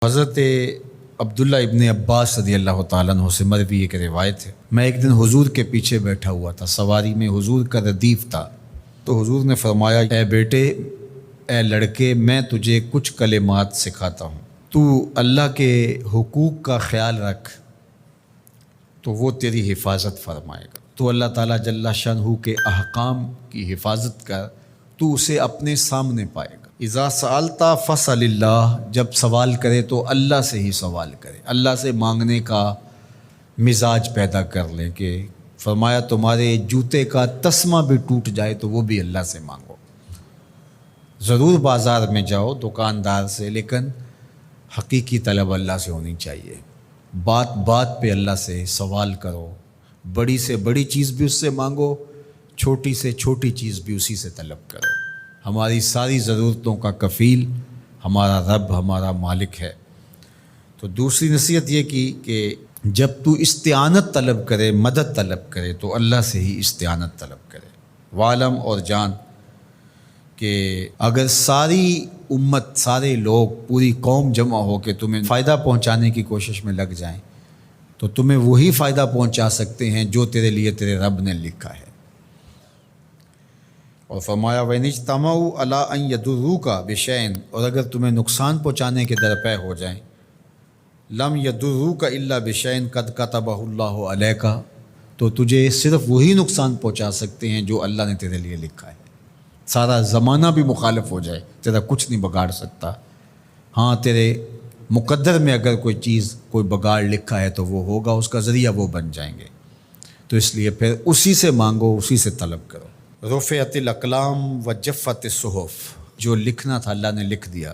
حضرت عبداللہ ابن عباس رضی اللہ تعالیٰ عنہ سے مروی ایک روایت ہے، میں ایک دن حضور کے پیچھے بیٹھا ہوا تھا، سواری میں حضور کا ردیف تھا، تو حضور نے فرمایا، اے بیٹے، اے لڑکے، میں تجھے کچھ کلمات سکھاتا ہوں، تو اللہ کے حقوق کا خیال رکھ تو وہ تیری حفاظت فرمائے گا۔ تو اللہ تعالیٰ جل شانہ کے احکام کی حفاظت کر، تو اسے اپنے سامنے پائے گا۔ اذا سألت فاسأل اللہ، جب سوال کرے تو اللہ سے ہی سوال کرے، اللہ سے مانگنے کا مزاج پیدا کر لیں کہ فرمایا تمہارے جوتے کا تسمہ بھی ٹوٹ جائے تو وہ بھی اللہ سے مانگو۔ ضرور بازار میں جاؤ دکاندار سے، لیکن حقیقی طلب اللہ سے ہونی چاہیے۔ بات بات پہ اللہ سے سوال کرو، بڑی سے بڑی چیز بھی اس سے مانگو، چھوٹی سے چھوٹی چیز بھی اسی سے طلب کرو۔ ہماری ساری ضرورتوں کا کفیل ہمارا رب، ہمارا مالک ہے۔ تو دوسری نصیحت یہ کی کہ جب تو استعانت طلب کرے، مدد طلب کرے تو اللہ سے ہی استعانت طلب کرے۔ وعلم، اور جان کہ اگر ساری امت، سارے لوگ، پوری قوم جمع ہو کے تمہیں فائدہ پہنچانے کی کوشش میں لگ جائیں تو تمہیں وہی فائدہ پہنچا سکتے ہیں جو تیرے لیے تیرے رب نے لکھا ہے۔ اور فرمایا وَإِنِ اجْتَمَعُوا عَلَىٰ أَن يَضُرُّوكَ بِشَيْءٍ، اور اگر تمہیں نقصان پہنچانے کے درپے ہو جائیں، لَمْ يَضُرُّوكَ إِلَّا بِشَيْءٍ قَدْ كَتَبَهُ اللَّهُ عَلَيْكَ، تو تجھے صرف وہی نقصان پہنچا سکتے ہیں جو اللہ نے تیرے لیے لکھا ہے۔ سارا زمانہ بھی مخالف ہو جائے، تیرا کچھ نہیں بگاڑ سکتا۔ ہاں، تیرے مقدر میں اگر کوئی چیز، کوئی بگاڑ لکھا ہے تو وہ ہوگا، اس کا ذریعہ وہ بن جائیں گے۔ تو اس لیے پھر اسی سے مانگو، اسی سے طلب کرو۔ رفعت الاقلام وجفت الصحف، جو لکھنا تھا اللہ نے لکھ دیا،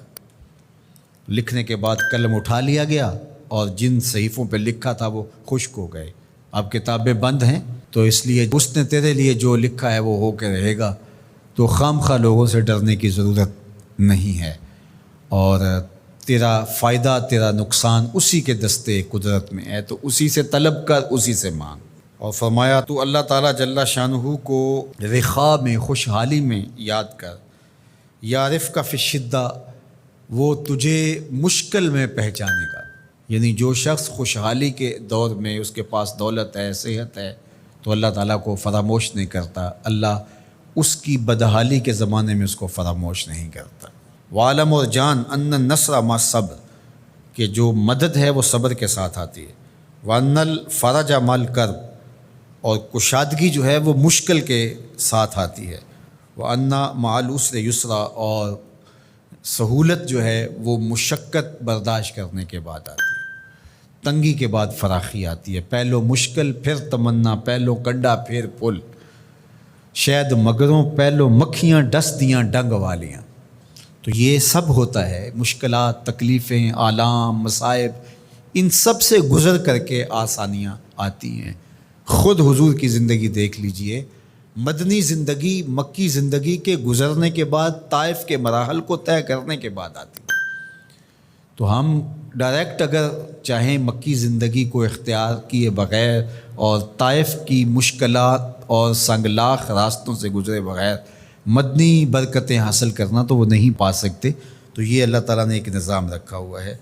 لکھنے کے بعد قلم اٹھا لیا گیا اور جن صحیفوں پہ لکھا تھا وہ خشک ہو گئے۔ اب کتابیں بند ہیں، تو اس لیے اس نے تیرے لیے جو لکھا ہے وہ ہو کے رہے گا، تو خام خواہ لوگوں سے ڈرنے کی ضرورت نہیں ہے، اور تیرا فائدہ، تیرا نقصان اسی کے دستے قدرت میں ہے، تو اسی سے طلب کر، اسی سے مانگ۔ اور فرمایا تو اللہ تعالیٰ جل شانہ کو رخاء میں، خوشحالی میں یاد کر، یعرف کا فی الشدہ، وہ تجھے مشکل میں پہچانے گا۔ یعنی جو شخص خوشحالی کے دور میں اس کے پاس دولت ہے، صحت ہے، تو اللہ تعالیٰ کو فراموش نہیں کرتا، اللہ اس کی بدحالی کے زمانے میں اس کو فراموش نہیں کرتا۔ وعلم، اور جان، ان النصر مع الصبر، کہ جو مدد ہے وہ صبر کے ساتھ آتی ہے۔ وان الفرج مع الکرب، اور کشادگی جو ہے وہ مشکل کے ساتھ آتی ہے۔ وان مع العسر یسرا، اور سہولت جو ہے وہ مشقت برداشت کرنے کے بعد آتی ہے، تنگی کے بعد فراخی آتی ہے۔ پہلو مشکل پھر تمنا، پہلو کنڈا پھر پل، شاید مگروں پہلو مکھیاں ڈس دیاں ڈنگ والیاں۔ تو یہ سب ہوتا ہے، مشکلات، تکلیفیں، آلام، مصائب، ان سب سے گزر کر کے آسانیاں آتی ہیں۔ خود حضور کی زندگی دیکھ لیجئے، مدنی زندگی مکی زندگی کے گزرنے کے بعد، طائف کے مراحل کو طے کرنے کے بعد آتی ہے۔ تو ہم ڈائریکٹ اگر چاہیں مکی زندگی کو اختیار کیے بغیر اور طائف کی مشکلات اور سنگلاخ راستوں سے گزرے بغیر مدنی برکتیں حاصل کرنا، تو وہ نہیں پا سکتے۔ تو یہ اللہ تعالیٰ نے ایک نظام رکھا ہوا ہے۔